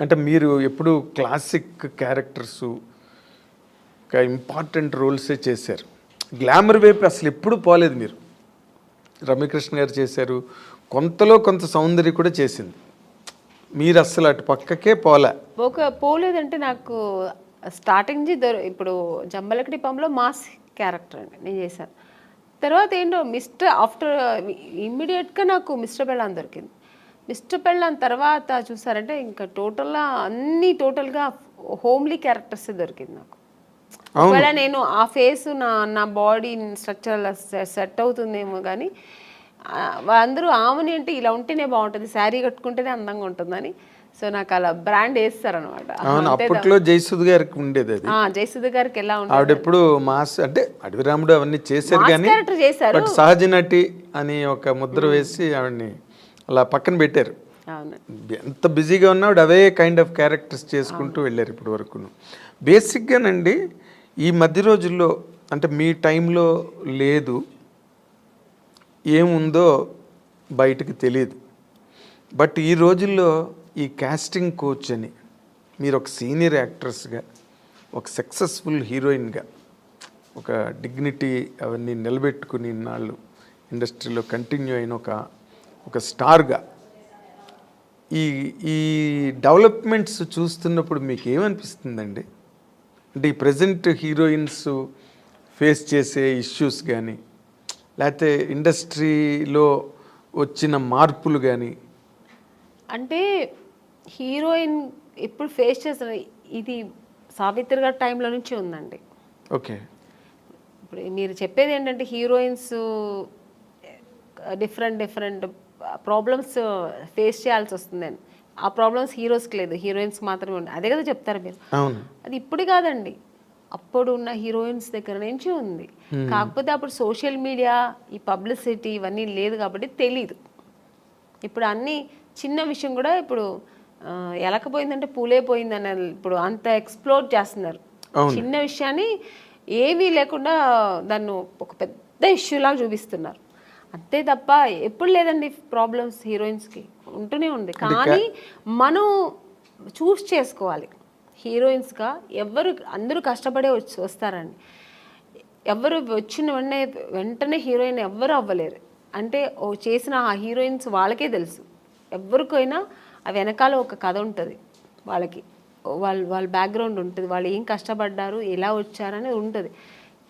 అంటే మీరు ఎప్పుడు క్లాసిక్ క్యారెక్టర్స్ ఒక ఇంపార్టెంట్ రోల్సే చేశారు. గ్లామర్ వైపు అసలు ఎప్పుడు పోలేదు మీరు. రమ్యకృష్ణ గారు చేశారు, కొంతలో కొంత సౌందర్య కూడా చేసింది. మీరు అస్సలు అటు పక్కకే పోలేదంటే నాకు స్టార్టింగ్ నుంచి ఇప్పుడు జంబలకడి పంలో మాస్ క్యారెక్టర్ అండి నేను చేశాను. తర్వాత ఏంటో ఆఫ్టర్ ఇమ్మీడియట్గా నాకు మిస్టర్ పెళ్ళాన్ దొరికింది. మిస్టర్ పెళ్ళాన్ తర్వాత చూసారంటే ఇంకా టోటల్గా హోమ్లీ క్యారెక్టర్స్ దొరికింది నాకు. ఒకవేళ నేను ఆ ఫేస్ నా బాడీ స్ట్రక్చర్ సెట్ అవుతుందేమో కానీ అందరూ ఆమెని అంటే ఇలా ఉంటేనే బాగుంటుంది, శారీ కట్టుకుంటేనే అందంగా ఉంటుందని. సో నాకు అలా బ్రాండ్ వేస్తారనమాట. అప్పట్లో జయసుధ గారికి ఉండేది అది. జయసుధ గారికి ఎలా ఉంటుంది, ఆవిడ ఎప్పుడు మాస్ అంటే అడవి రాముడు అవన్నీ చేశారు కానీ చేశారు, సహజ నటి అని ఒక ముద్ర వేసి ఆవిడని అలా పక్కన పెట్టారు. ఎంత బిజీగా ఉన్నా ఆవిడ అవే కైండ్ ఆఫ్ క్యారెక్టర్స్ చేసుకుంటూ వెళ్ళారు ఇప్పటి వరకు. బేసిక్గానండి ఈ మధ్య రోజుల్లో అంటే మీ టైంలో లేదు, ఏముందో బయటకు తెలియదు. బట్ ఈ రోజుల్లో ఈ కాస్టింగ్ కోచ్ అని మీరు ఒక సీనియర్ యాక్ట్రెస్గా, ఒక సక్సెస్ఫుల్ హీరోయిన్గా, ఒక డిగ్నిటీ అవన్నీ నిలబెట్టుకుని ఇన్నాళ్ళు ఇండస్ట్రీలో కంటిన్యూ అయిన ఒక స్టార్గా ఈ ఈ డెవలప్మెంట్స్ చూస్తున్నప్పుడు మీకు ఏమనిపిస్తుందండి? అంటే ఈ ప్రజెంట్ హీరోయిన్స్ ఫేస్ చేసే ఇష్యూస్ కానీ, లేకపోతే ఇండస్ట్రీలో వచ్చిన మార్పులు కానీ. అంటే హీరోయిన్ ఇప్పుడు ఫేస్ చేస్తున్న ఇది సావిత్రి గారి టైంలో నుంచి ఉందండి. ఓకే, ఇప్పుడు మీరు చెప్పేది ఏంటంటే హీరోయిన్స్ డిఫరెంట్ ప్రాబ్లమ్స్ ఫేస్ చేయాల్సి వస్తుందని. ఆ ప్రాబ్లమ్స్ హీరోస్కి లేదు, హీరోయిన్స్కి మాత్రమే ఉంది. అదే కదా చెప్తారు మీరు. అవును, అది ఇప్పుడు కాదండి, అప్పుడు ఉన్న హీరోయిన్స్ దగ్గర నుంచి ఉంది. కాకపోతే అప్పుడు సోషల్ మీడియా, ఈ పబ్లిసిటీ ఇవన్నీ లేదు కాబట్టి తెలీదు. ఇప్పుడు అన్ని చిన్న విషయం కూడా ఇప్పుడు ఎలకపోయిందంటే పూలే పోయిందని ఇప్పుడు అంత ఎక్స్ప్లోర్ చేస్తున్నారు. చిన్న విషయాన్ని ఏమీ లేకుండా దాన్ని ఒక పెద్ద ఇష్యూలాగా చూపిస్తున్నారు. అంతే తప్ప ఎప్పుడు లేదండి ప్రాబ్లమ్స్ హీరోయిన్స్కి ఉంటూనే ఉంది. కానీ మనం చూస్ చేసుకోవాలి. హీరోయిన్స్గా అందరూ కష్టపడే వస్తారండి. ఎవరు వచ్చిన వెంటనే హీరోయిన్ ఎవ్వరు అవ్వలేరు. అంటే చేసిన ఆ హీరోయిన్స్ వాళ్ళకే తెలుసు. ఎవరికైనా ఆ వెనకాల ఒక కథ ఉంటుంది, వాళ్ళకి వాళ్ళ బ్యాక్గ్రౌండ్ ఉంటుంది, వాళ్ళు ఏం కష్టపడ్డారు, ఎలా వచ్చారనేది ఉంటుంది.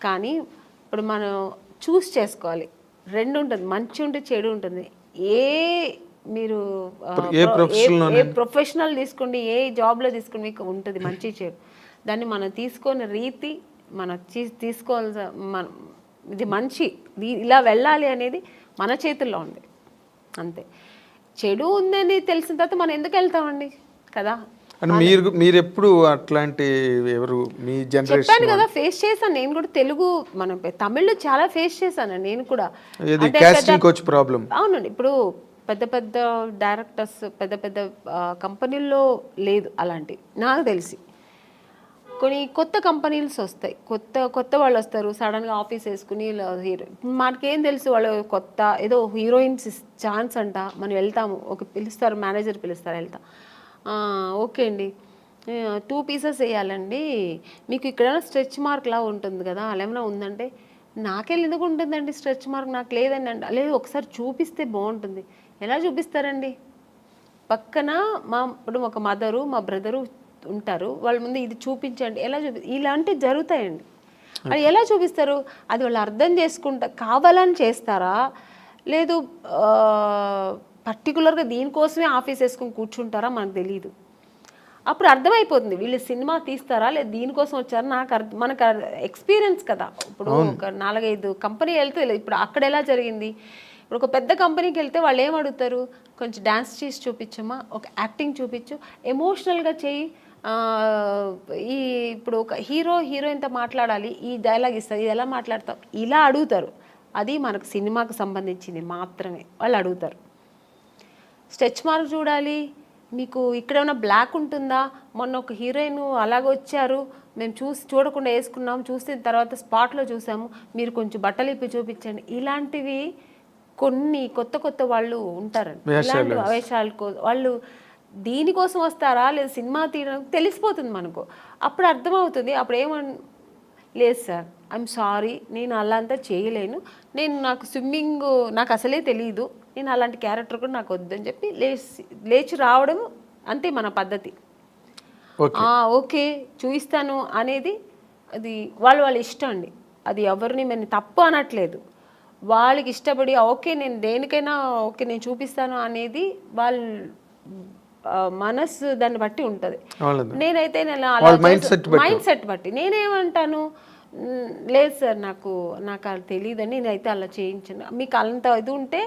కానీ ఇప్పుడు మనం చూస్ చేసుకోవాలి. రెండు ఉంటుంది, మంచి ఉంటుంది, చెడు ఉంటుంది. మీరు ఏ ప్రొఫెషనల్ తీసుకోండి, ఏ జాబ్లో తీసుకోండి, మీకు ఉంటుంది మంచి చెడు. దాన్ని మనం తీసుకునే రీతి, మనం తీసుకోవాల్సిన ఇది మంచి ఇలా వెళ్ళాలి అనేది మన చేతుల్లో ఉంది అంతే. చెడు ఉందని తెలిసిన తర్వాత మనం ఎందుకు వెళ్తామండి కదా. అంటే మీరు ఎప్పుడు అట్లాంటి ఎవరు మీ జనరేషన్? చెప్పాను కదా, ఫేస్ చేశాను నేను కూడా. తెలుగు మనం తమిళ్లో చాలా ఫేస్ చేశాను నేను కూడా. అవునండి, ఇప్పుడు పెద్ద డైరెక్టర్స్ పెద్ద కంపెనీల్లో లేదు అలాంటి నాకు తెలిసి. కొన్ని కొత్త కంపెనీస్ వస్తాయి, కొత్త వాళ్ళు వస్తారు, సడన్గా ఆఫీస్ వేసుకుని హీరో. మనకేం తెలుసు వాళ్ళు కొత్త ఏదో హీరోయిన్స్ ఛాన్స్ అంట, మనం వెళ్తాము. పిలుస్తారు, మేనేజర్ పిలుస్తారు, వెళ్తాం. ఓకే అండి, 2 పీసెస్ వేయాలండి, మీకు ఇక్కడ స్ట్రెచ్ మార్క్ లా ఉంటుంది కదా, అలా ఏమైనా ఉందంటే, నాకెళ్ళి ఎందుకు ఉంటుందండి స్ట్రెచ్ మార్క్, నాకు లేదండి అండి. లేదు, ఒకసారి చూపిస్తే బాగుంటుంది. ఎలా చూపిస్తారండి? పక్కన ఇప్పుడు ఒక మదరు, మా బ్రదరు ఉంటారు, వాళ్ళ ముందు ఇది చూపించండి, ఎలా ఇలాంటివి జరుగుతాయండి. అది ఎలా చూపిస్తారు? అది వాళ్ళు అర్థం కావాలని చేస్తారా, లేదు పర్టికులర్గా దీనికోసమే ఆఫీస్ వేసుకొని కూర్చుంటారా, మనకు తెలియదు. అప్పుడు అర్థమైపోతుంది వీళ్ళు సినిమా తీస్తారా లేదు దీనికోసం వచ్చారా. మనకు ఎక్స్పీరియన్స్ కదా. ఇప్పుడు ఒక 4-5 కంపెనీ వెళ్తే ఇప్పుడు అక్కడ ఎలా జరిగింది. ఇప్పుడు ఒక పెద్ద కంపెనీకి వెళ్తే వాళ్ళు ఏం అడుగుతారు, కొంచెం డ్యాన్స్ చేసి చూపించమ్మా, ఒక యాక్టింగ్ చూపించు, ఎమోషనల్గా చేయి, ఇప్పుడు ఒక హీరోయిన్తో మాట్లాడాలి, ఈ డైలాగ్ ఇస్తారు, ఇది ఎలా మాట్లాడతాం, ఇలా అడుగుతారు. అది మనకు సినిమాకు సంబంధించింది మాత్రమే వాళ్ళు అడుగుతారు. స్ట్రెచ్ మార్క్ చూడాలి, మీకు ఇక్కడ ఏమైనా బ్లాక్ ఉంటుందా, మొన్న ఒక హీరోయిన్ అలాగ వచ్చారు, మేము చూడకుండా వేసుకున్నాము, చూసిన తర్వాత స్పాట్లో చూసాము, మీరు కొంచెం బట్టలు ఇప్పి చూపించండి. ఇలాంటివి కొన్ని కొత్త వాళ్ళు ఉంటారండి. ఇలాంటి వేషాలు వాళ్ళు దీనికోసం వస్తారా లేదా సినిమా తీయడం తెలిసిపోతుంది మనకు. అప్పుడు అర్థమవుతుంది. అప్పుడు లేదు సార్, ఐఎమ్ సారీ, నేను అలా అంతా చేయలేను, నాకు స్విమ్మింగ్ నాకు అసలే తెలియదు, నేను అలాంటి క్యారెక్టర్ కూడా నాకు వద్దని చెప్పి లేచి రావడం అంతే మన పద్ధతి. ఓకే చూపిస్తాను అనేది అది వాళ్ళ ఇష్టం అండి. అది ఎవరిని మేము తప్పు అనట్లేదు. వాళ్ళకి ఇష్టపడి ఓకే నేను దేనికైనా ఓకే నేను చూపిస్తాను అనేది వాళ్ళ మనసు దాన్ని బట్టి ఉంటుంది. నేనైతే మైండ్ సెట్ బట్టి నేనేమంటాను, లేదు సార్ నాకు అది తెలియదని నేనైతే అలా చేయించాను. మీకు అంత ఇది ఉంటే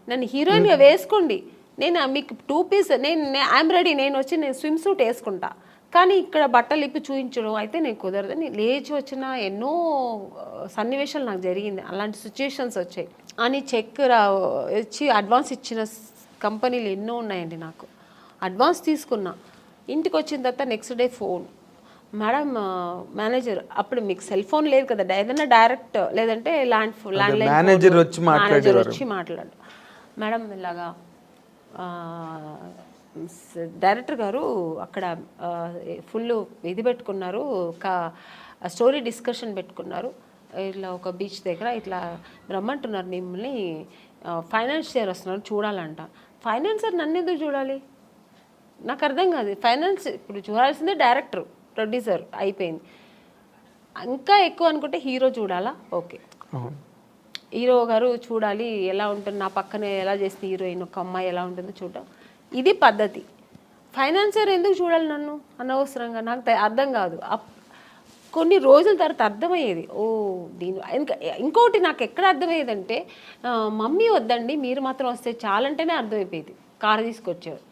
నన్ను హీరోయిన్గా వేసుకోండి, నేను మీకు 2 పీస్ ఐఎమ్ రెడీ, నేను స్విమ్ సూట్ వేసుకుంటా, కానీ ఇక్కడ బట్టలు ఇప్పి చూపించడం అయితే నేను కుదరదని లేచి వచ్చిన ఎన్నో సన్నివేశాలు నాకు జరిగింది. అలాంటి సిచ్యుయేషన్స్ వచ్చాయి అని చెక్ వచ్చి అడ్వాన్స్ ఇచ్చిన కంపెనీలు ఎన్నో ఉన్నాయండి. నాకు అడ్వాన్స్ తీసుకున్నా, ఇంటికి వచ్చిన తర్వాత next day phone, madam manager, అప్పుడు మీకు సెల్ ఫోన్ లేదు కదా, ఏదైనా డైరెక్ట్ లేదంటే ల్యాండ్లైన్ మేనేజర్ వచ్చి మాట్లాడు, మేడం ఇలాగా డైరెక్టర్ గారు అక్కడ ఫుల్ ఇది పెట్టుకున్నారు, ఒక స్టోరీ డిస్కషన్ పెట్టుకున్నారు, ఇట్లా ఒక బీచ్ దగ్గర ఇట్లా రమ్మంటున్నారు మిమ్మల్ని, ఫైనాన్షియర్ వస్తున్నారు చూడాలంట. ఫైనాన్సర్ నన్ను ఎందుకు చూడాలి, నాకు అర్థం కాదు. ఫైనాన్స్ ఇప్పుడు చూడాల్సిందే డైరెక్టర్ ప్రొడ్యూసర్ అయిపోయింది. ఇంకా ఎక్కువ అనుకుంటే హీరో చూడాలా, ఓకే హీరో గారు చూడాలి ఎలా ఉంటుంది, నా పక్కనే ఎలా చేస్తుంది హీరోయిన్ ఒక అమ్మాయి ఎలా ఉంటుందో చూడటం, ఇది పద్ధతి. ఫైనాన్సర్ ఎందుకు చూడాలి నన్ను అనవసరంగా, నాకు అర్థం కాదు. కొన్ని రోజుల తర్వాత అర్థమయ్యేది, ఇంకోటి నాకు ఎక్కడ అర్థమయ్యేదంటే, మమ్మీ వద్దండి మీరు మాత్రం వస్తే చాలంటేనే అర్థమైపోయేది. కారు తీసుకొచ్చారు,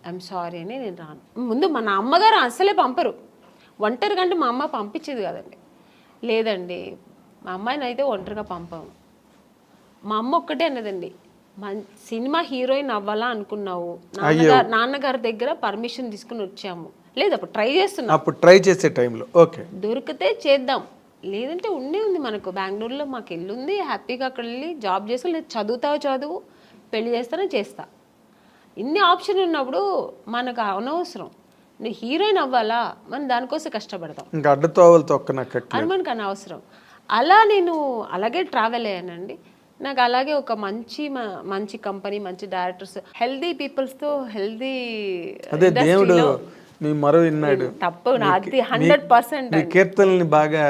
ఐఎమ్ సారీ అని నేను రాను. ముందు మన అమ్మగారు అసలే పంపరు, ఒంటరిగా అంటే మా అమ్మ పంపించేది కదండి. లేదండి మా అమ్మాయిని అయితే ఒంటరిగా పంపాము. మా అమ్మ ఒక్కటే అన్నదండి, సినిమా హీరోయిన్ అవ్వాలా అనుకున్నావు, నాన్నగారి దగ్గర పర్మిషన్ తీసుకుని వచ్చాము, లేదు అప్పుడు ట్రై చేస్తున్నాం, అప్పుడు ట్రై చేసే టైంలో ఓకే దొరికితే చేద్దాం, లేదంటే ఉంది మనకు బెంగళూరులో మాకు ఇల్లు ఉంది, హ్యాపీగా అక్కడ వెళ్ళి జాబ్ చేస్తా, లేదు చదువు పెళ్లి చేస్తానే చేస్తా. ఇన్ని ఆప్షన్ ఉన్నప్పుడు మనకు అనవసరం, నువ్వు హీరోయిన్ అవ్వాలా మనం దానికోసం కష్టపడతాం, ఇంకా అడ్డతోవలతో అని మనకు అనవసరం. అలా నేను అలాగే ట్రావెల్ అయ్యానండి. నాకు అలాగే ఒక మంచి కంపెనీ, మంచి డైరెక్టర్స్, హెల్దీ పీపుల్స్తో హెల్దీ దేవుడు మీ మరో విన్నాడు, తప్పు నాది 100% కీర్తనల్ని బాగా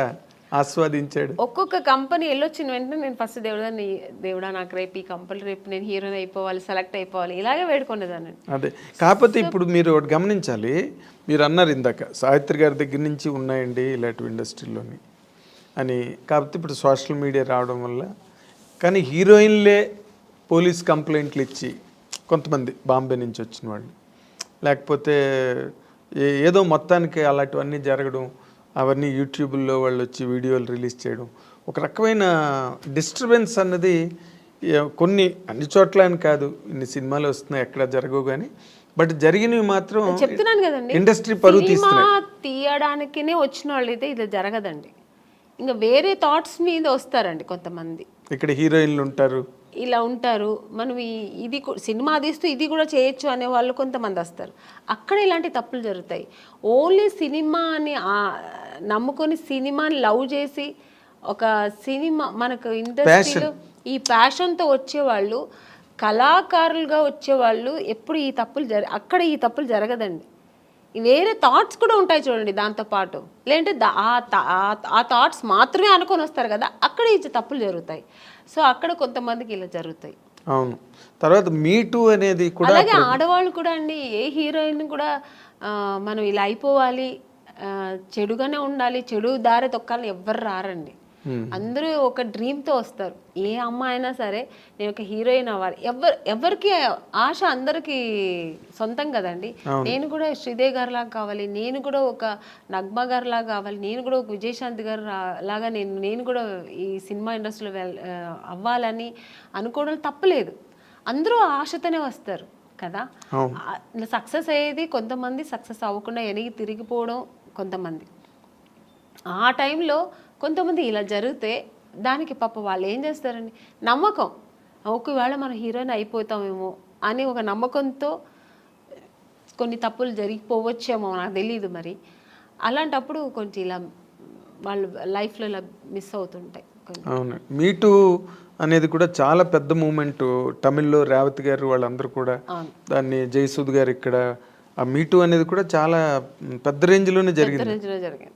ఆస్వాదించాడు. ఒక్కొక్క కంపెనీ వెళ్ళొచ్చిన వెంటనే నేను ఫస్ట్ దేవుడా నాకు రేపు ఈ కంపెనీ రేపు నేను హీరోయిన్ అయిపోవాలి, సెలెక్ట్ అయిపోవాలి, ఇలాగే వేడుకునేదాన్ని. అదే కాకపోతే ఇప్పుడు మీరు ఒకటి గమనించాలి, మీరు అన్నారు ఇందాక సావిత్రి గారి దగ్గర నుంచి ఉన్నాయండి ఇలాంటి ఇండస్ట్రీలోని అని. కాకపోతే ఇప్పుడు సోషల్ మీడియా రావడం వల్ల, కానీ హీరోయిన్లే పోలీస్ కంప్లైంట్లు ఇచ్చి కొంతమంది బాంబే నుంచి వచ్చిన వాళ్ళు, లేకపోతే ఏదో మొత్తానికి అలాంటివన్నీ జరగడం, అవన్నీ యూట్యూబ్లో వాళ్ళు వచ్చి వీడియోలు రిలీజ్ చేయడం, ఒక రకమైన డిస్టర్బెన్స్ అన్నది కొన్ని అన్ని చోట్ల అని కాదు, ఇన్ని సినిమాలు వస్తున్నాయి ఎక్కడ జరగవు కానీ, బట్ జరిగినవి మాత్రం చెప్తున్నాను కదండి, ఇండస్ట్రీ పరువు తీయడానికినే వచ్చిన వాళ్ళు అయితే ఇది జరగదండి. ఇంకా వేరే థాట్స్ మీద వస్తారండి కొంతమంది. ఇక్కడ హీరోయిన్లు ఉంటారు, ఇలా ఉంటారు, మనం ఇది సినిమా తీస్తూ ఇది కూడా చేయొచ్చు అనే వాళ్ళు కొంతమంది వస్తారు. అక్కడ ఇలాంటి తప్పులు జరుగుతాయి. ఓన్లీ సినిమాని నమ్ముకొని సినిమాని లవ్ చేసి ఒక సినిమా మనకు ఇండస్ట్రీలో ఈ ప్యాషన్తో వచ్చేవాళ్ళు, కళాకారులుగా వచ్చేవాళ్ళు ఎప్పుడు అక్కడ ఈ తప్పులు జరగదండి. వేరే థాట్స్ కూడా ఉంటాయి చూడండి దాంతోపాటు, లేదంటే ఆ థాట్స్ మాత్రమే అనుకొని వస్తారు కదా, అక్కడ ఈ తప్పులు జరుగుతాయి. సో అక్కడ కొంతమందికి ఇలా జరుగుతాయి. అవును. తర్వాత మీటూ అనేది కూడా అలాగే ఆడవాళ్ళు కూడా అండి, ఏ హీరోయిన్ కూడా మనం ఇలా అయిపోవాలి, చెడుగానే ఉండాలి, చెడు దారి తొక్కాలని ఎవ్వరు రారండి. అందరూ ఒక డ్రీమ్తో వస్తారు. ఏ అమ్మాయి అయినా సరే నేను ఒక హీరోయిన్ అవ్వాలి, ఎవరికి ఆశ అందరికీ సొంతం కదండి. నేను కూడా శ్రీదేవి గారి లాగా కావాలి, నేను కూడా ఒక నగ్మ గారి లాగా కావాలి, నేను కూడా ఒక విజయశాంతి గారు లాగా నేను కూడా ఈ సినిమా ఇండస్ట్రీలో అవ్వాలని అనుకోవడం తప్పలేదు. అందరూ ఆశతోనే వస్తారు కదా. సక్సెస్ అయ్యేది కొంతమంది, సక్సెస్ అవ్వకుండా వెనక్కి తిరిగిపోవడం కొంతమంది. ఆ టైంలో కొంతమంది ఇలా జరిగితే దానికి పాప వాళ్ళు ఏం చేస్తారండి, నమ్మకం, ఒకవేళ మనం హీరోయిన్ అయిపోతామేమో అని ఒక నమ్మకంతో కొన్ని తప్పులు జరిగిపోవచ్చేమో నాకు తెలియదు మరి. అలాంటప్పుడు కొంచెం ఇలా వాళ్ళు లైఫ్లో ఇలా మిస్ అవుతుంటాయి కొన్ని. అవును, మీటూ అనేది కూడా చాలా పెద్ద మూమెంట్. తమిళ్లో రేవతి గారు వాళ్ళందరూ కూడా అవును. దాన్ని జయసూద్ గారు ఇక్కడ ఆ మీటూ అనేది కూడా చాలా పెద్ద రేంజ్లోనే జరిగింది. రేంజ్లో జరిగింది.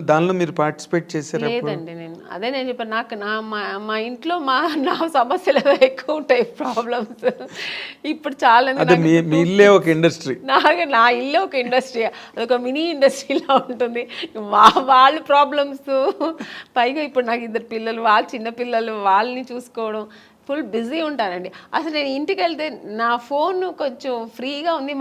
దానిలో మీరు పార్టిసిపేట్ చేశారు? లేదండి, నేను చెప్పాను నాకు మా ఇంట్లో నా సమస్యలు ఏదో ఎక్కువ ఉంటాయి, ప్రాబ్లమ్స్. ఇప్పుడు చాలా అదే మీ ఇల్లే ఒక ఇండస్ట్రీ. నా ఇల్లు ఒక ఇండస్ట్రీ, అదొక మినీ ఇండస్ట్రీలా ఉంటుంది. వాళ్ళ ప్రాబ్లమ్స్, పైగా ఇప్పుడు నాకు 2 పిల్లలు, వాళ్ళు చిన్న పిల్లలు, వాళ్ళని చూసుకోవడం, ఫుల్ బిజీ ఉంటానండి. అసలు నేను ఇంటికి వెళ్తే నా ఫోన్ కొంచెం ఫ్రీగా ఉంది